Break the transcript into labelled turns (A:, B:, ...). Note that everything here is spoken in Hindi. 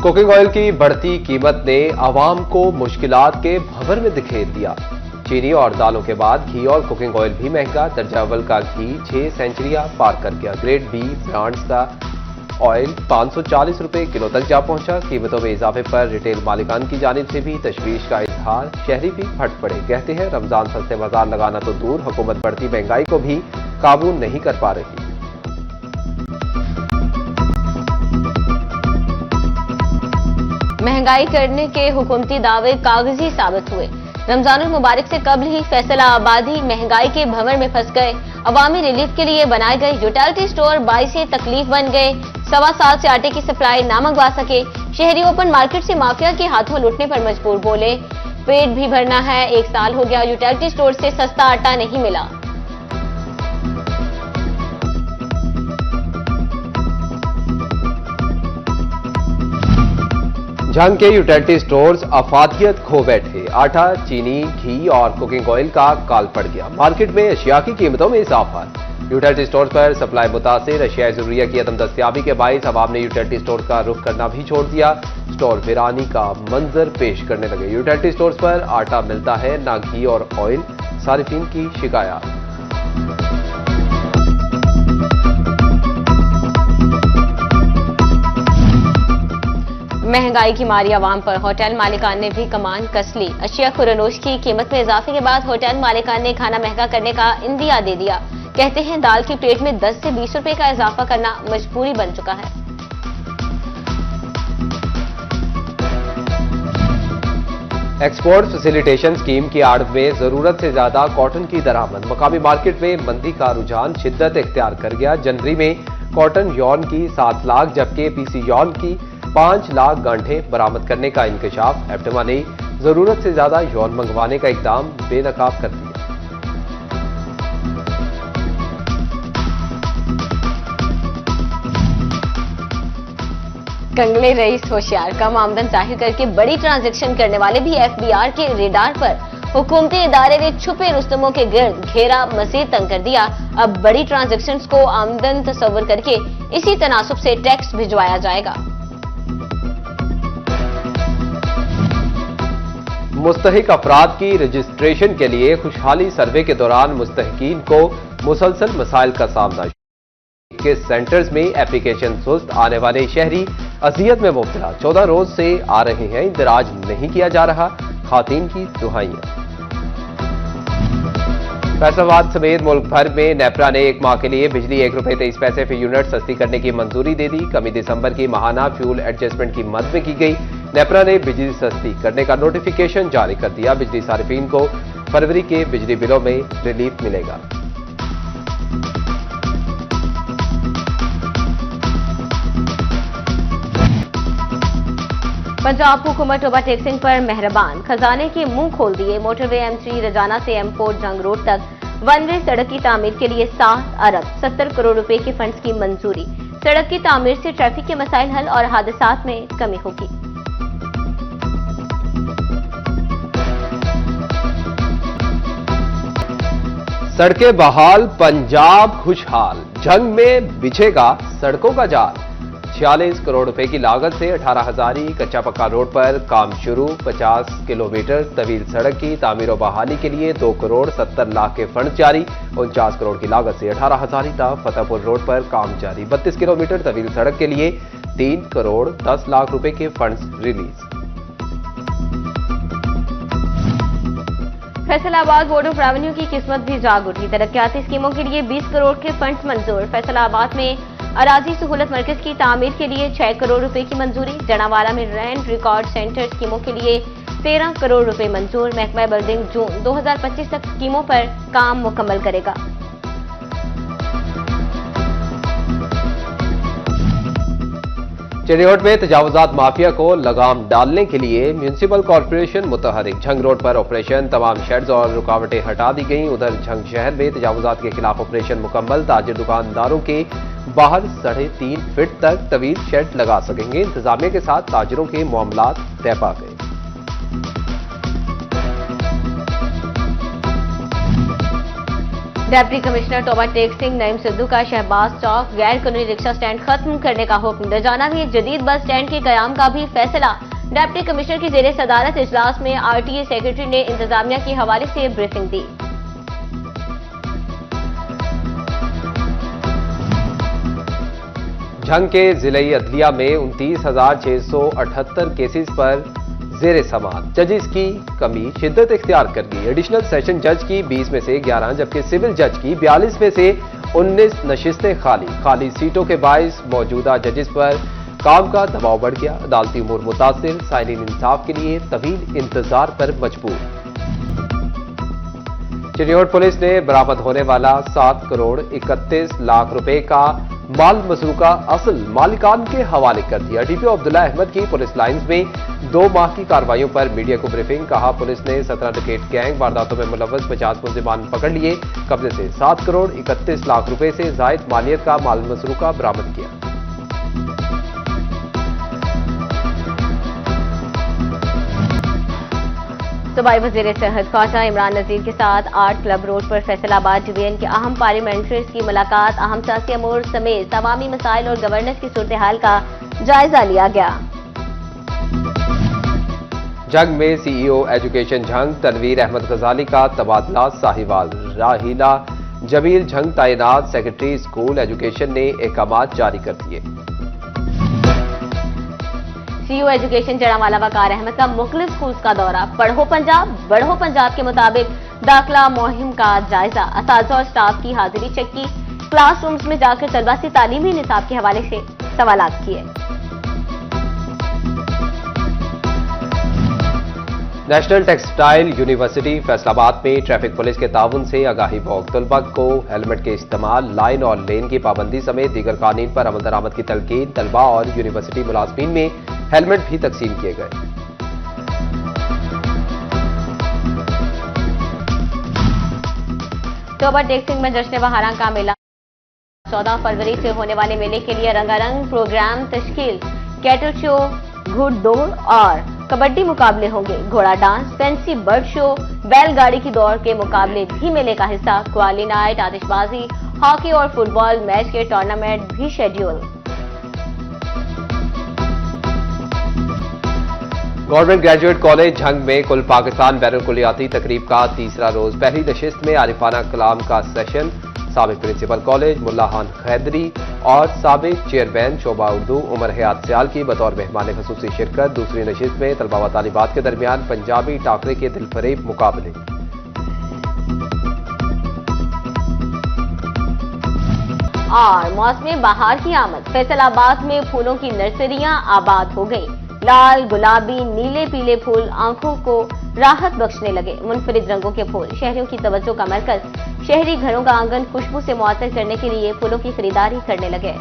A: कुकिंग ऑयल की बढ़ती कीमत ने आवाम को मुश्किलात के भंवर में धकेल दिया। चीनी और दालों के बाद घी और कुकिंग ऑयल भी महंगा। दर्जा अव्वल का घी 6 सेंचुरियां पार कर गया। ग्रेड बी ब्रांड्स का ऑयल 540 रुपए किलो तक जा पहुंचा। कीमतों में इजाफे पर रिटेल मालिकान की जानिब से भी तशवीश का इजहार। शहरी भी फट पड़े। कहते हैं रमजान सस्ते बाजार लगाना तो दूर, हुकूमत बढ़ती महंगाई को भी काबू नहीं कर पा रही।
B: महंगाई करने के हुकूमती दावे कागजी साबित हुए। रमजानुल मुबारक से कबल ही फैसलाबादी महंगाई के भंवर में फंस गए। अवामी रिलीफ के लिए बनाए गए यूटिलिटी स्टोर बाई से तकलीफ बन गए। 1.25 साल से आटे की सप्लाई ना मंगवा सके। शहरी ओपन मार्केट से माफिया के हाथों लुटने पर मजबूर। बोले पेट भी भरना है, 1 साल हो गया यूटिलिटी स्टोर से सस्ता आटा नहीं मिला।
A: झंग के यूटिलिटी स्टोर्स अफादियत खो बैठे। आटा, चीनी, घी और कुकिंग ऑयल का काल पड़ गया। मार्केट में अशिया की कीमतों में इजाफा। यूटिलिटी स्टोर्स पर सप्लाई मुतासिर। अशिया जरूरिया की अदम दस्तियाबी के बाइस अवाम ने यूटिलिटी स्टोर का रुख करना भी छोड़ दिया। स्टोर वीरानी का मंजर पेश करने लगे। यूटिलिटी स्टोर्स पर आटा मिलता है ना घी और ऑयल, सारिफीन की शिकायत।
B: महंगाई की मारी आवाम पर होटल मालिकान ने भी कमान कस ली। अशिया खुरनोश की कीमत में इजाफे के बाद होटल मालिकान ने खाना महंगा करने का इंदिया दे दिया। कहते हैं दाल की प्लेट में 10 से 20 रुपए का इजाफा करना मजबूरी बन चुका है।
A: एक्सपोर्ट फैसिलिटेशन स्कीम की आड़ में जरूरत से ज्यादा कॉटन की दरामद। मकामी मार्केट में मंदी का रुझान शिद्दत इख्तियार कर गया। जनवरी में कॉटन यॉन की 7 लाख जबकि पीसी यॉन की 5 लाख गांठें बरामद करने का इंकशाफ। एफटेमा ने जरूरत से ज्यादा यौन मंगवाने का इकदाम बेनकाब कर दिया।
B: कंगले रईस होशियार, कम आमदन जाहिर करके बड़ी ट्रांजैक्शन करने वाले भी एफबीआर के रेडार पर। हुकूमती इदारे ने छुपे रुस्तमों के गिर्द घेरा मजीद तंग कर दिया। अब बड़ी ट्रांजैक्शंस को आमदन तस्वर करके इसी तनासुब से टैक्स भिजवाया जाएगा।
A: मुस्तहिक अफराद की रजिस्ट्रेशन के लिए खुशहाली सर्वे के दौरान मुस्तहिकीन को मुसलसल मसाइल का सामना। के सेंटर्स में एप्लीकेशन सुस्त, आने वाले शहरी अजियत में मुब्तला। 14 रोज से आ रहे हैं, इंदराज नहीं किया जा रहा। खातीन की दुहाइयां। फैसलाबाद समेत मुल्क भर में नेपरा ने 1 माह के लिए बिजली ₹1.23 फी यूनिट सस्ती करने की मंजूरी दे दी। कमी दिसंबर की माहाना फ्यूल एडजस्टमेंट की मद में की गई। नेपरा ने बिजली सस्ती करने का नोटिफिकेशन जारी कर दिया। बिजली सारिफीन को फरवरी के बिजली बिलों में रिलीफ मिलेगा।
B: पंजाब हुकूमत ओवरटेक्सिंग पर मेहरबान, खजाने के मुंह खोल दिए। मोटरवे M3 रजाना से एमपोर्ट जंग रोड तक वन वे सड़क की तामीर के लिए 7 अरब 70 करोड़ रुपए के फंड्स की मंजूरी। सड़क की तामीर से ट्रैफिक के मसाइल हल और हादसात में कमी होगी।
A: सड़कें बहाल, पंजाब खुशहाल। जंग में बिछेगा सड़कों का जाल। 46 करोड़ रुपए की लागत से 18,000 कच्चा पक्का रोड पर काम शुरू। 50 किलोमीटर तवील सड़क की तामीर और बहाली के लिए 2 करोड़ 70 लाख के फंड जारी। 49 करोड़ की लागत से 18,000 तक फतेहपुर रोड पर काम जारी। 32 किलोमीटर तवील सड़क के लिए 3 करोड़ 10 लाख रुपए के fund release.
B: Faisalabad board of revenue की किस्मत भी जाग उठी। तरक्याती स्कीमों के लिए 20 करोड़ के फंड मंजूर। फैसलाबाद में अराजी सहूलत मरकज की तामीर के लिए 6 करोड़ रुपए की मंजूरी। जनावाला में लैंड रिकॉर्ड सेंटर स्कीमों के लिए 13 करोड़ रुपए मंजूर। महकमा बिल्डिंग जून 2025 तक स्कीमों पर काम मुकम्मल करेगा।
A: चिड़ियोट में तजावुजात माफिया को लगाम डालने के लिए म्यूनिसिपल कॉर्पोरेशन मुतहरिक। झंग रोड पर ऑपरेशन, तमाम शेड्स और रुकावटें हटा दी गईं। उधर झंग शहर में तजावुजात के खिलाफ ऑपरेशन मुकम्मल। ताजिर दुकानदारों के बाहर 3.5 फीट तक तवील शेड लगा सकेंगे। इंतजामिया के साथ ताजिरों के मामलात तय पा गए।
B: डिप्टी कमिश्नर तोबा टेक सिंह नईम सिद्धू का शहबाज चौक गैर कानूनी रिक्शा स्टैंड खत्म करने का हुक्म। रजाना में जदीद बस स्टैंड के कयाम का भी फैसला। डिप्टी कमिश्नर की जेर सदारत इजलास में आरटीए सेक्रेटरी ने इंतजामिया के हवाले से ब्रीफिंग दी।
A: झंग के जिले अदलिया में 29,678 केसेस पर जेर समाअत। जजेस की कमी शिद्दत इख्तियार कर गई। एडिशनल सेशन जज की 20 में से 11 जबकि सिविल जज की 42 में से 19 नशिस्तें खाली सीटों के बाइस मौजूदा जजेस पर काम का दबाव बढ़ गया। अदालती उमूर मुतासिर, साइनीन इंसाफ के लिए तवील इंतजार पर मजबूर। चिन्योट पुलिस ने बरामद होने वाला 7 करोड़ 31 लाख रुपए का माल मसरूका असल मालिकान के हवाले कर दिया। डीपीओ अब्दुल्ला अहमद की पुलिस लाइंस में 2 माह की कार्रवाइयों पर मीडिया को ब्रीफिंग। कहा, पुलिस ने 17 डकैत गैंग वारदातों में मुलव्वस 50 मुलजिमान पकड़ लिए। कब्जे से 7 करोड़ 31 लाख रुपए से जायद मालियत का माल मसरूका बरामद किया।
B: सूबाई वज़ीर सेहत ख्वाजा इमरान नज़ीर के साथ आर्ट क्लब रोड पर फैसलाबाद डिवीजन के अहम पार्लियामेंट्रीज की मुलाकात। अहम सियासी अमूर समेत तमामी मसाइल और गवर्नेंस की सूरत हाल का जायजा लिया गया।
A: झंग में सीईओ एजुकेशन झंग तनवीर अहमद गजाली का तबादला साहिवाल। राहीला जमील झंग तैनात। सेक्रेटरी स्कूल एजुकेशन ने अहकामात जारी कर दिए।
B: सीईओ एजुकेशन जड़ावाला वकार अहमद का मुख्तलिफ स्कूल्स का दौरा। पढ़ो पंजाब बढ़ो पंजाब के मुताबिक दाखिला मुहिम का जायजा। असातिज़ा और स्टाफ की हाजिरी चेक की। क्लासरूम्स में जाकर तलबा से तालीमी निसाब के हवाले से सवालात किए।
A: नेशनल टेक्सटाइल यूनिवर्सिटी फैसलाबाद में ट्रैफिक पुलिस के ताउन से आगाही वॉक। तलबा को हेलमेट के इस्तेमाल, लाइन और लेन की पाबंदी समेत दीगर कानून पर अमल दरामद की तलकीन। तलबा और यूनिवर्सिटी मुलाजमीन में हेलमेट भी तकसीम किए गए।
B: तोबा टेक सिंह में जश्न बहारां का मेला। 14 फरवरी से होने वाले मेले के लिए रंगारंग प्रोग्राम तश्कील। कैटल शो, घुड़दौड़ और कबड्डी मुकाबले होंगे। घोड़ा डांस, फैंसी बर्ड शो, बैलगाड़ी की दौड़ के मुकाबले भी मेले का हिस्सा। क्वाली नाइट, आतिशबाजी, हॉकी और फुटबॉल मैच के टूर्नामेंट भी schedule.
A: Government graduate college Jhang में कुल पाकिस्तान बैनुल कुलियाती तकरीब का तीसरा रोज। पहली नशिस्त में आरिफाना कलाम का सेशन। साबिक प्रिंसिपल कॉलेज मुल्ला खान खैदरी और साबिक चेयरमैन शोबा उर्दू उमर हयात सियाल की बतौर मेहमान खसूसी शिरकत। दूसरी नशिस्त में तलबा व तालिबात के दरमियान पंजाबी टाकरे के दिलफरेब मुकाबले।
B: और मौसम बहार की आमद। फैसलाबाद में फूलों की नर्सरियां आबाद हो गई। लाल, गुलाबी, नीले, पीले फूल आंखों को राहत बख्शने लगे। मुनफरिद रंगों के फूल शहरियों की तवज्जो का मरकज। शहरी घरों का आंगन खुशबू से मुअत्तर करने के लिए फूलों की खरीदारी करने लगे।